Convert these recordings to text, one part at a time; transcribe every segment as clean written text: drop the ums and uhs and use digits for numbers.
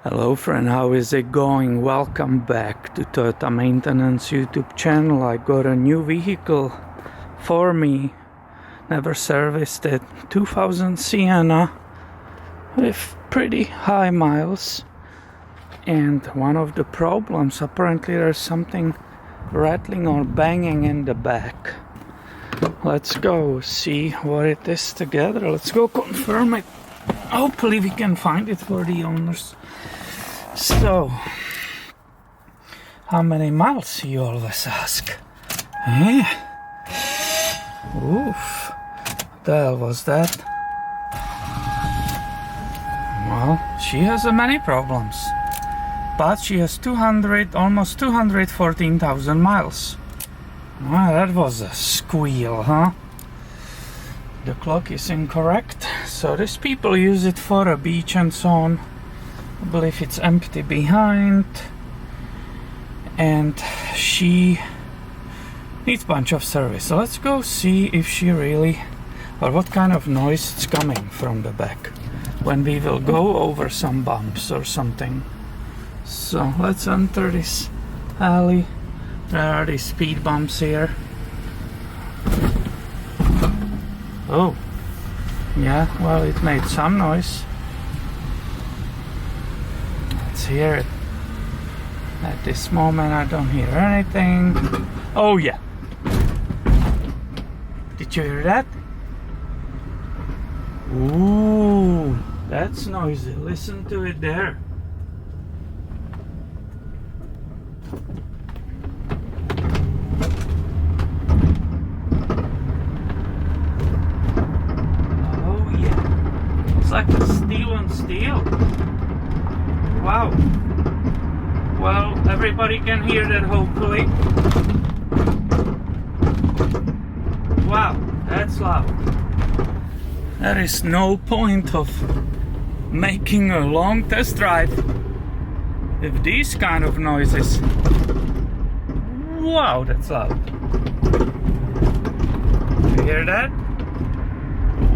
Hello friend, how is it going? Welcome back to Toyota Maintenance YouTube channel. I got a new vehicle for me, never serviced it, 2000 Sienna with pretty high miles. And one of the problems, apparently there's something rattling or banging in the back. Let's go see what it is together. Let's go confirm it. Hopefully we can find it for the owners. So, how many miles, you always ask? Eh? Oof. What the hell was that? Well, she has many problems. But she has almost 214,000 miles. Well, that was a squeal, huh? The clock is incorrect. So these people use it for a beach and so on. I believe it's empty behind. And she needs a bunch of service. So let's go see if she really, or what kind of noise it's coming from the back when we will go over some bumps or something. So let's enter this alley. There are these speed bumps here. Oh, yeah, well, it made some noise. Let's hear it. At this moment, I don't hear anything. Oh, yeah. Did you hear that? Ooh, that's noisy. Listen to it there. It's like a steel on steel. Wow. Well, everybody can hear that, hopefully. Wow, that's loud. There is no point of making a long test drive with these kind of noises. Wow, that's loud. You hear that?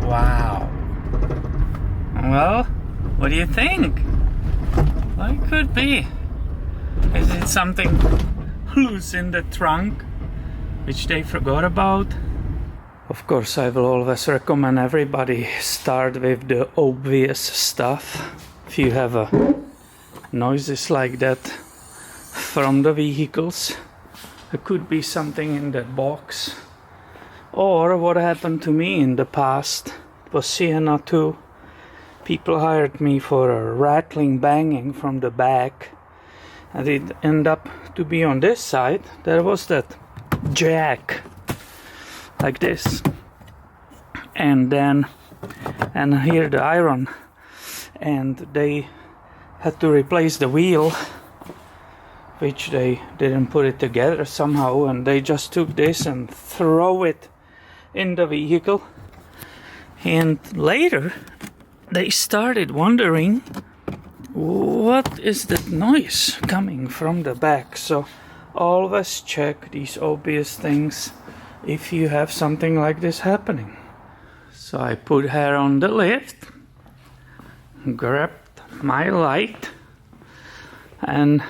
Wow. Well, what do you think? Well, it could be. Is it something loose in the trunk, which they forgot about? Of course, I will always recommend everybody start with the obvious stuff. If you have noises like that from the vehicles, it could be something in that box. Or what happened to me in the past, it was Sienna 2. People hired me for a rattling banging from the back, and it ended up to be on this side. There was that jack like this, and here the iron, and they had to replace the wheel, which they didn't put it together somehow, and they just took this and throw it in the vehicle. And later they started wondering, what is that noise coming from the back? So always check these obvious things if you have something like this happening. So I put her on the lift, grabbed my light, and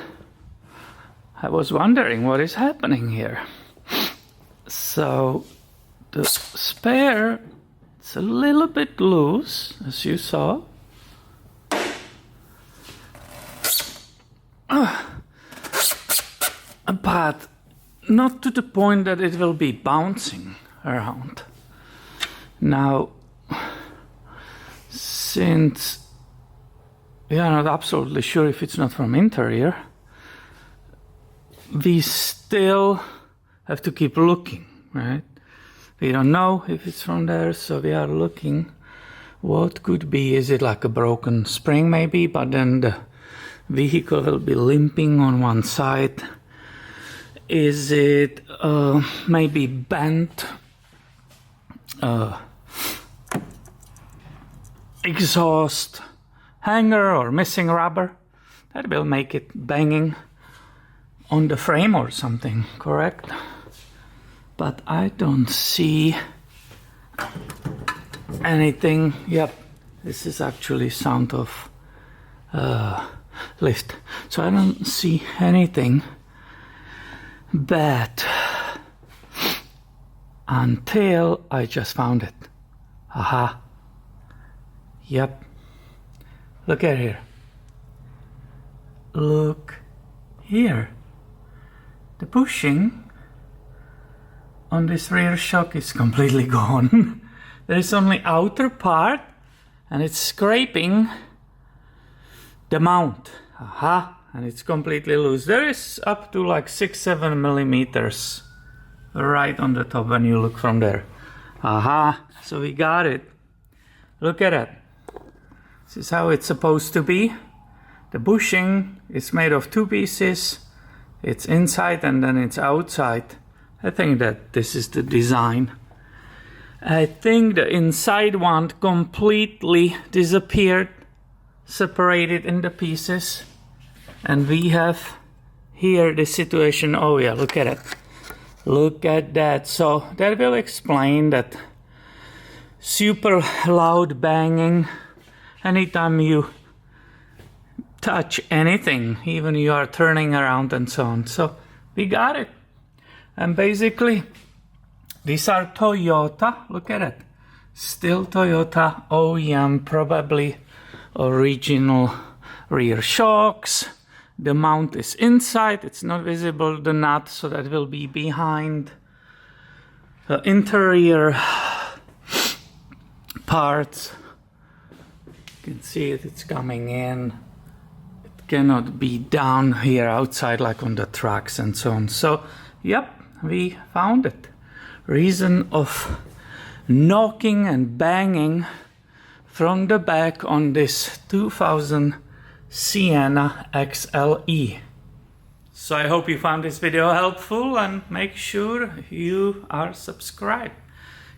I was wondering what is happening here. So the spare, it's a little bit loose, as you saw. But not to the point that it will be bouncing around. Now, since we are not absolutely sure if it's not from interior, we still have to keep looking, right? We don't know if it's from there, so we are looking. What could be? Is it like a broken spring maybe, but then the vehicle will be limping on one side? Is it maybe bent exhaust hanger or missing rubber? That will make it banging on the frame or something, correct? But I don't see anything. Yep, this is actually sound of lift. So I don't see anything bad until I just found it. Aha. Yep. Look at here. Look here. The bushing on this rear shock is completely gone. There is only outer part and it's scraping the mount. Aha. And it's completely loose. There is up to like 6-7 millimeters right on the top when you look from there. Aha. So we got it. Look at it. This is how it's supposed to be. The bushing is made of 2 pieces. It's inside and then it's outside. I think that this is the design. I think the inside one completely disappeared, separated in the pieces. And we have here the situation. Oh yeah, look at it. Look at that. So that will explain that super loud banging anytime you touch anything, even you are turning around and so on. So we got it. And basically these are Toyota. Look at it. Still Toyota OEM, probably original rear shocks. The mount is inside, it's not visible, the nut, so that will be behind the interior parts. You can see it, it's coming in. It cannot be down here outside like on the trucks and so on. So, yep, we found it. Reason of knocking and banging from the back on this 2000 Sienna XLE. So I hope you found this video helpful and make sure you are subscribed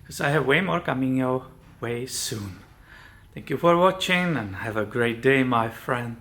because I have way more coming your way soon. Thank you for watching and have a great day, my friend.